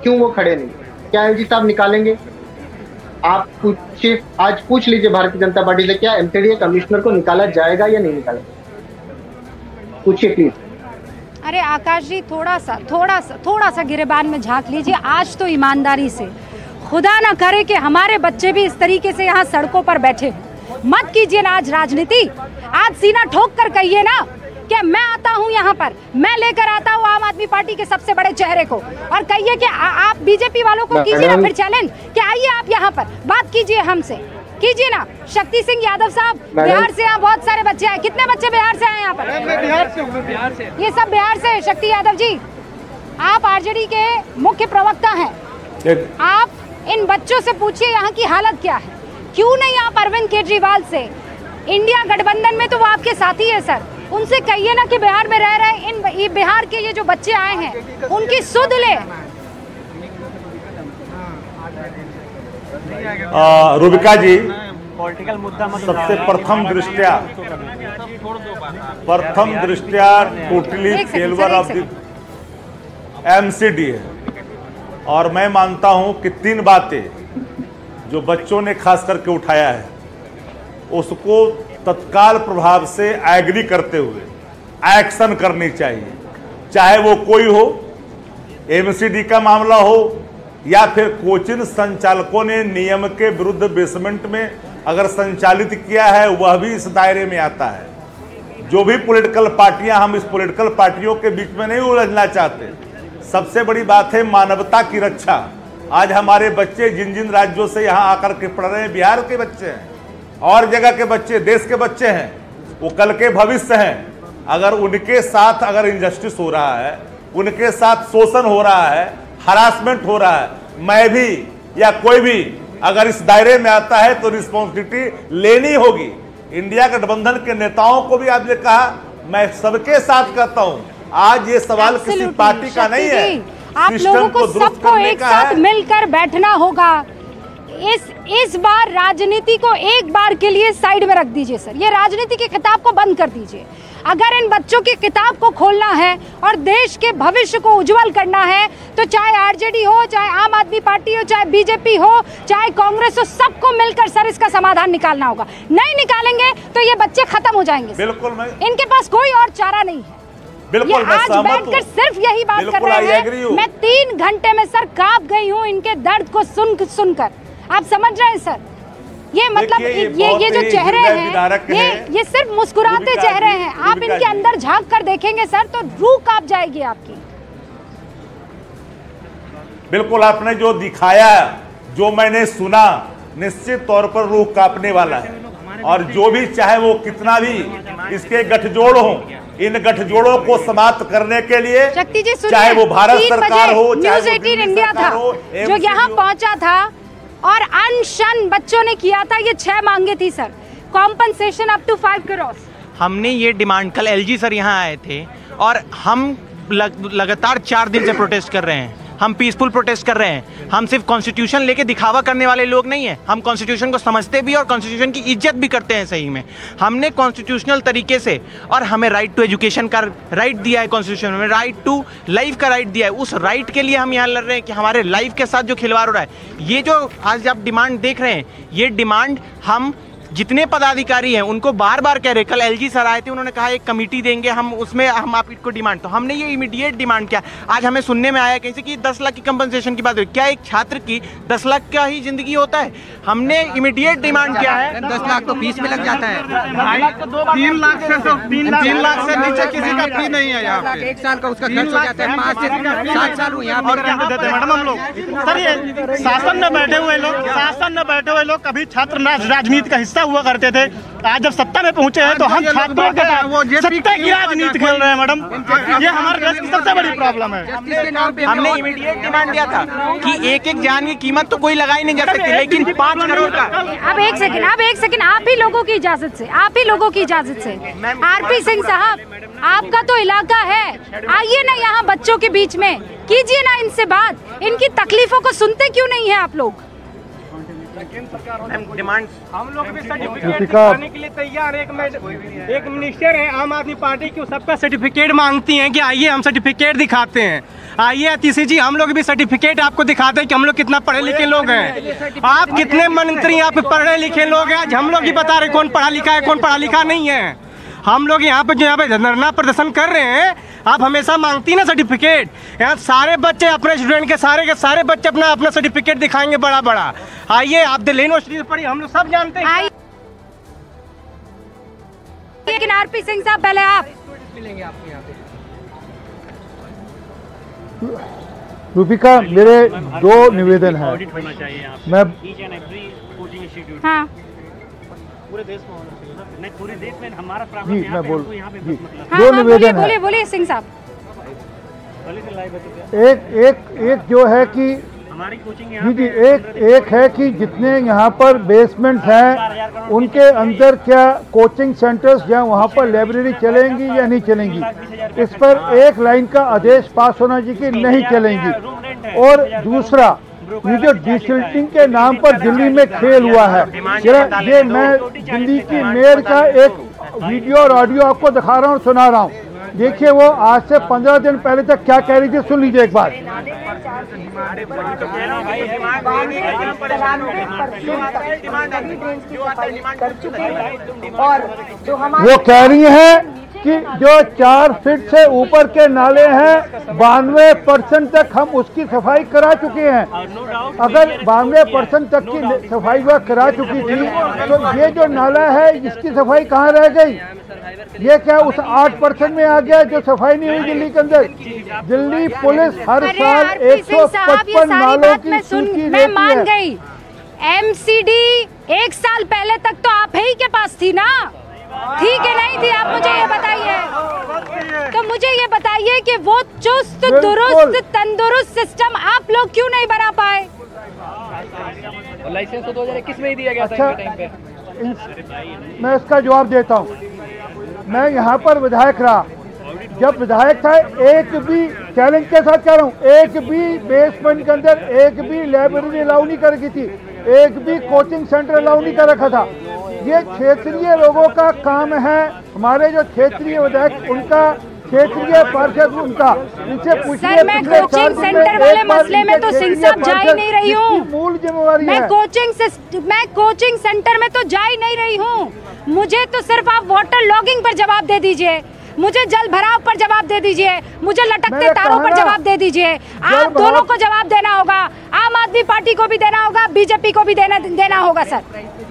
क्यों वो खड़े नहीं? क्या एलजी साहब निकालेंगे? आप पूछिए, आज पूछ लीजिए भारतीय जनता पार्टी से, क्या एमसीडीए कमिश्नर को निकाला जाएगा या नहीं निकाला? पूछिए प्लीज। अरे आकाश जी, थोड़ा सा गिरेबान में झांक लीजिए आज तो ईमानदारी से। खुदा ना करे कि हमारे बच्चे भी इस तरीके से यहाँ सड़कों पर बैठे। मत कीजिए ना आज राजनीति। आज सीना ठोक कर कहिए ना कि मैं आता हूँ यहाँ पर, मैं लेकर आता हूँ आम आदमी पार्टी के सबसे बड़े चेहरे को, और कहिए कि आप बीजेपी वालों को कीजिए ना फिर चैलेंज कि आइए आप यहाँ पर बात कीजिए हमसे, कीजिए ना। शक्ति सिंह यादव साहब बिहार से, यहाँ बहुत सारे बच्चे आए। कितने बच्चे बिहार से आए यहाँ पर? बिहार से। ये सब बिहार से। शक्ति यादव जी, आप आरजेडी के मुख्य प्रवक्ता हैं, आप इन बच्चों से पूछिए यहाँ की हालत क्या है। क्यों नहीं आप अरविंद केजरीवाल से, इंडिया गठबंधन में तो वो आपके साथी है सर, उनसे कहिए ना कि बिहार में रह रहे इन बिहार के ये जो बच्चे आए हैं उनकी सुध ले। रूबिका जी, सबसे प्रथम दृष्टया totally failure of the MCD है। और मैं मानता हूं कि 3 बातें जो बच्चों ने खास करके उठाया है उसको तत्काल प्रभाव से एग्री करते हुए एक्शन करनी चाहिए, चाहे वो कोई हो, एमसीडी का मामला हो या फिर कोचिंग संचालकों ने नियम के विरुद्ध बेसमेंट में अगर संचालित किया है वह भी इस दायरे में आता है। जो भी पॉलिटिकल पार्टियां, हम इस पॉलिटिकल पार्टियों के बीच में नहीं उलझना चाहते। सबसे बड़ी बात है मानवता की रक्षा। आज हमारे बच्चे जिन जिन राज्यों से यहाँ आकर के पढ़ रहे हैं, बिहार के बच्चे हैं और जगह के बच्चे, देश के बच्चे हैं, वो कल के भविष्य हैं। अगर उनके साथ अगर इनजस्टिस हो रहा है, उनके साथ शोषण हो रहा है, हरासमेंट हो रहा है, मैं भी या कोई भी अगर इस दायरे में आता है तो रिस्पॉन्सिबिलिटी लेनी होगी। इंडिया गठबंधन के नेताओं को भी आपने कहा, मैं सबके साथ कहता हूं, आज ये सवाल किसी पार्टी का नहीं है, आप लोगों को सबको एक साथ मिलकर बैठना होगा। इस बार राजनीति को एक बार के लिए साइड में रख दीजिए सर, ये राजनीति की किताब को बंद कर दीजिए। अगर इन बच्चों की किताब को खोलना है और देश के भविष्य को उज्जवल करना है तो चाहे आरजेडी हो, चाहे आम आदमी पार्टी हो, चाहे बीजेपी हो, चाहे कांग्रेस हो, सबको मिलकर सर इसका समाधान निकालना होगा। नहीं निकालेंगे तो ये बच्चे खत्म हो जाएंगे। बिल्कुल, इनके पास कोई और चारा नहीं है। बिल्कुल, ये आज बैठकर सिर्फ यही बात कर रहे हैं। मैं 3 घंटे में सर कांप गई हूँ इनके दर्द को सुनकर। आप समझ रहे हैं सर, ये मतलब ये जो चेहरे हैं ये सिर्फ मुस्कुराते चेहरे हैं। आप इनके अंदर झांक कर देखेंगे सर तो रूह कांप जाएगी आपकी। बिल्कुल, आपने जो दिखाया, जो मैंने सुना, निश्चित तौर पर रूह कांपने वाला है। और जो भी चाहे वो कितना भी इसके गठजोड़ हो, इन गठजोड़ों को समाप्त करने के लिए शक्ति जी चाहे वो भारत सरकार हो, न्यूज़ 18 इंडिया था जो यहाँ पहुंचा था और अनशन बच्चों ने किया था। ये 6 मांगे थी sir, compensation up to 5 crore. हमने ये डिमांड, कल एलजी सर यहाँ आए थे और हम लगातार 4 दिन से प्रोटेस्ट कर रहे हैं। हम पीसफुल प्रोटेस्ट कर रहे हैं। हम सिर्फ कॉन्स्टिट्यूशन लेके दिखावा करने वाले लोग नहीं हैं। हम कॉन्स्टिट्यूशन को समझते भी और कॉन्स्टिट्यूशन की इज्जत भी करते हैं। सही में हमने कॉन्स्टिट्यूशनल तरीके से, और हमें राइट टू एजुकेशन का राइट दिया है कॉन्स्टिट्यूशन में, राइट टू लाइफ का राइट दिया है। उस राइट के लिए हम यहाँ लड़ रहे हैं कि हमारे लाइफ के साथ जो खिलवाड़ हो रहा है, ये जो आज आप डिमांड देख रहे हैं, ये डिमांड हम जितने पदाधिकारी हैं उनको बार बार कह रहे। कल एलजी सर आए थे, उन्होंने कहा एक कमेटी देंगे हम, उसमें हम आपको डिमांड, तो हमने ये इमीडिएट डिमांड किया। आज हमें सुनने में आया कहीं से कि 10 लाख की कंपनसेशन की बात हुई। क्या एक छात्र की 10 लाख का ही जिंदगी होता है? हमने इमीडिएट डिमांड किया है। 10 लाख तो फीस में लग जाता है। 3 लाख से नीचे किसी का फी नहीं है यहाँ पे। 1 साल का उसका खर्च हो जाता है। 5 से 7 साल हुए यहाँ और कैसे देते मैडम हम लोग? सर ये शासन में बैठे हुए लोग कभी छात्र राजनीति का हिस्सा हुआ करते थे। आज जब सत्ता में पहुंचे हैं तो हम छात्रों के सत्ता की राजनीति खेल रहे हैं मैडम। ये हमारे देश की सबसे बड़ी प्रॉब्लम है। हमने इमीडिएट डिमांड दिया था कि एक जान की कीमत तो कोई लगाई नहीं जा सकती, लेकिन 5 करोड़ का। अब एक सेकंड आप ही लोगों की इजाजत से, आरपी सिंह साहब, आपका तो इलाका है, आइए ना यहाँ बच्चों के बीच में, कीजिए ना इनसे बात। इनकी तकलीफों को सुनते क्यों नहीं है आप लोग? डिमांड हम लोग भी सर्टिफिकेट दिखाने के लिए तैयार है। एक मिनिस्टर है आम आदमी पार्टी की, सबका सर्टिफिकेट मांगती हैं कि आइए हम सर्टिफिकेट दिखाते हैं। आइए अतिशी जी, हम लोग भी सर्टिफिकेट आपको दिखाते हैं कि हम लोग कितना पढ़े लिखे लोग हैं। आप कितने मंत्री आप पढ़े लिखे लोग हैं, आज हम लोग ही बता रहे कौन पढ़ा लिखा है कौन पढ़ा लिखा नहीं है। हम लोग यहाँ पे धरना प्रदर्शन कर रहे हैं, आप हमेशा मांगती ना सर्टिफिकेट। यहाँ सारे बच्चे अपने स्टूडेंट के सारे बच्चे अपना अपना सर्टिफिकेट दिखाएंगे बड़ा बड़ा। आइए आप दिल्ली यूनिवर्सिटी पढ़ी, हम लोग सब जानते हैं। लेकिन आरपी सिंह साहब पहले आप मिलेंगे आपको यहाँ पे। रूपिका, मेरे दो निवेदन हैं। मैं हाँ पूरे देश में होना चाहिए, नहीं पूरे देश में हमारा जी प्रॉब्लम मैं बोल जी हाँ, दो निवेदन है। बोलिए बोलिए सिंह साहब। एक जो है कि हमारी कोचिंग जी जी एक है कि जितने यहाँ पर बेसमेंट हैं उनके अंदर क्या कोचिंग सेंटर्स या वहाँ पर लाइब्रेरी चलेंगी या नहीं चलेंगी, इस पर एक लाइन का आदेश पास होना चाहिए कि नहीं चलेंगी। और दूसरा, ये जो डिस्टिल्टिंग के नाम पर दिल्ली में खेल हुआ है, ये मैं दिल्ली की मेयर का एक वीडियो और ऑडियो आपको दिखा रहा हूँ, सुना रहा हूँ। देखिए वो आज से 15 दिन पहले तक क्या कह रही थी, सुन लीजिए एक बार। वो कह रही हैं कि जो 4 फीट से ऊपर के नाले हैं 92% तक हम उसकी सफाई करा चुके हैं। अगर 92% तक की सफाई वह करा चुकी थी तो ये जो नाला है इसकी सफाई कहाँ रह गई? ये क्या उस 8% में आ गया जो सफाई नहीं हुई दिल्ली के अंदर? दिल्ली पुलिस हर साल 155 नालों की सूची मान लेती है। गई एमसीडी 1 साल पहले तक तो आप ही के पास थी ना, ठीक है नहीं थी? आप मुझे ये बताइए, तो मुझे ये बताइए कि वो चुस्त दुरुस्त तंदुरुस्त सिस्टम आप लोग क्यों नहीं बना पाए? लाइसेंस तो 2021 में ही दिया गया था टाइम पे। मैं इसका जवाब देता हूँ। मैं यहाँ पर विधायक रहा, जब विधायक था एक भी, चैलेंज के साथ कह रहा हूँ, एक भी बेसमेंट के अंदर एक भी लाइब्रेरी अलाउ नहीं कर रखी थी, एक भी कोचिंग सेंटर अलाउ नहीं कर रखा था। ये क्षेत्रीय लोगों का काम है, हमारे जो क्षेत्रीय विधायक उनका, क्षेत्रीय पार्षद उनका, इनसे पूछिए। सर मैं कोचिंग सेंटर वाले मसले में तो सिंह साहब जा ही नहीं रही हूँ। मूल जिम्मेवारी मैं है। कोचिंग सेंटर में तो जा ही नहीं रही हूँ। मुझे तो सिर्फ आप वाटर लॉगिंग पर जवाब दे दीजिए, मुझे जल भराव पर जवाब दे दीजिए, मुझे लटकते तारों पर जवाब दे दीजिए। आप दोनों को जवाब देना होगा, आम आदमी पार्टी को भी देना होगा, बीजेपी को भी देना होगा सर।